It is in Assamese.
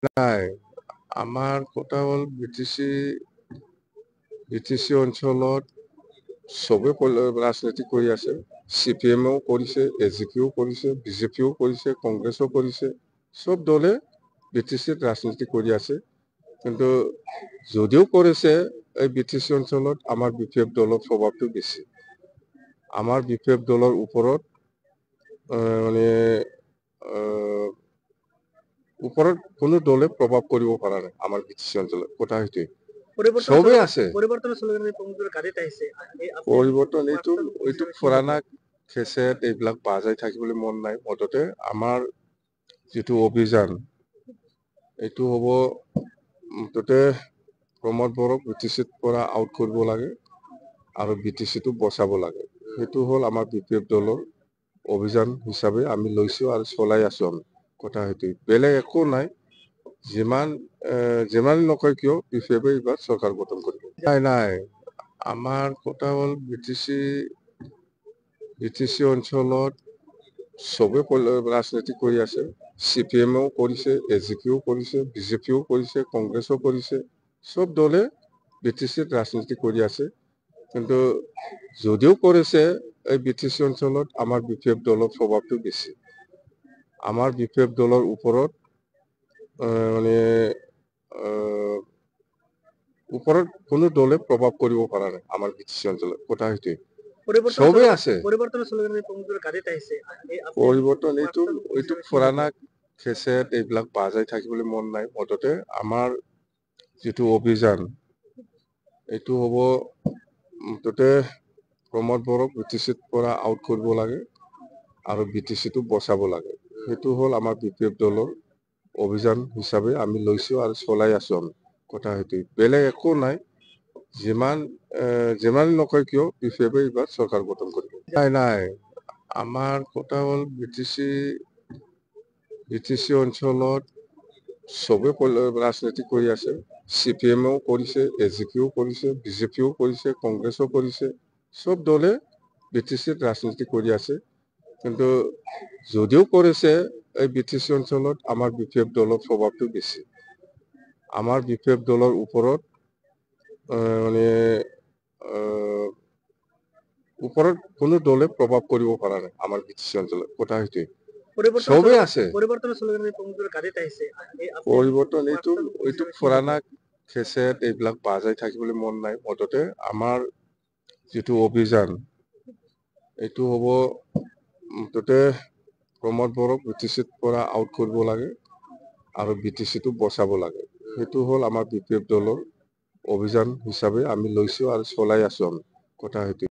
নাই আমাৰ কথা হ'ল বিটিচি অঞ্চলত চবে ৰাজনীতি কৰি আছে। CPM-ও কৰিছে, AGP-ও কৰিছে, BJP-ও কৰিছে, কংগ্ৰেছো কৰিছে। চব দলে বিটিচিত ৰাজনীতি কৰি আছে। কিন্তু যদিও কৰিছে এই বিটিচি অঞ্চলত আমাৰ BPF দলৰ প্ৰভাৱটো বেছি। আমাৰ BPF দলৰ ওপৰত ওপৰত কোনো দলে প্ৰভাৱ কৰিব পৰা নাই আমাৰ বিটিচি অঞ্চলত। কথা সেইটোৱে চবেই আছে। পৰিৱৰ্তন এইটো ফুৰানা খেচেত এইবিলাক বাজাই থাকিবলৈ মন নাই। মুঠতে আমাৰ যিটো অভিযান এইটো হ'ব মুঠতে প্ৰমোদ বড়োক বিটিচিত পৰা আউট কৰিব লাগে আৰু বিটিচিটো বচাব লাগে। সেইটো হ'ল আমাৰ BPF দলৰ অভিযান হিচাপে আমি লৈছো আৰু চলাই আছো আমি। কথা সেইটোৱে বেলেগ একো নাই। যিমান নকয় কিয় BPF-এ এইবাৰ চৰকাৰ গঠন কৰিব। নাই আমাৰ কথা হ'ল বিটিচি অঞ্চলত চবে ৰাজনীতি কৰি আছে। CPM-ও কৰিছে, AGP-ও কৰিছে, BJP-ও কৰিছে, কংগ্ৰেছো কৰিছে। চব দলে বিটিচিত ৰাজনীতি কৰি আছে। কিন্তু যদিও কৰিছে এই বিটিচি অঞ্চলত আমাৰ BPF দলৰ প্ৰভাৱটো বেছি। আমাৰ BPF দলৰ ওপৰত ওপৰত কোনো দলে প্ৰভাৱ কৰিব পৰা নাই আমাৰ বিটিচি অঞ্চলত। কথা সেইটোৱে চবেই আছে। পৰিৱৰ্তন এইটো ফুৰানা খেচেত এইবিলাক বাজাই থাকিবলৈ মন নাই। মুঠতে আমাৰ যিটো অভিযান এইটো হ'ব মুঠতে প্ৰমোদ বড়োক বিটিচিত পৰা আউট কৰিব লাগে আৰু বিটিচিটো বচাব লাগে। সেইটো হ'ল আমাৰ BPF দলৰ অভিযান হিচাপে আমি লৈছো আৰু চলাই আছো আমি। কথা সেইটোৱে বেলেগ একো নাই। যিমান নকয় কিয় BPF-এ এইবাৰ চৰকাৰ গঠন কৰিব। নাই আমাৰ কথা হ'ল বিটিচি অঞ্চলত চবে ৰাজনীতি কৰি আছে। CPM-ও কৰিছে, AGP-ও কৰিছে, BJP-ও কৰিছে, কংগ্ৰেছো কৰিছে। চব দলে বিটিচিত ৰাজনীতি কৰি আছে। কিন্তু যদিও কৰিছে এই বিটিচি অঞ্চলত আমাৰ BPF দলৰ প্ৰভাৱটো বেছি। আমাৰ BPF দলৰ ওপৰত ওপৰত কোনো দলে প্ৰভাৱ কৰিব পৰা নাই আমাৰ বিটিচি অঞ্চলত। কথা সেইটোৱে চবেই আছে। পৰিৱৰ্তন এইটো ফুৰানা খেচেত এইবিলাক বাজাই থাকিবলৈ মন নাই। মুঠতে আমাৰ যিটো অভিযান এইটো হ'ব মুঠতে প্ৰমোদ বড়োক বিটিচিত পৰা আউট কৰিব লাগে আৰু বিটিচিটো বচাব লাগে। সেইটো হ'ল আমাৰ BPF দলৰ অভিযান হিচাপে আমি লৈছো আৰু চলাই আছো আমি। কথা সেইটোৱে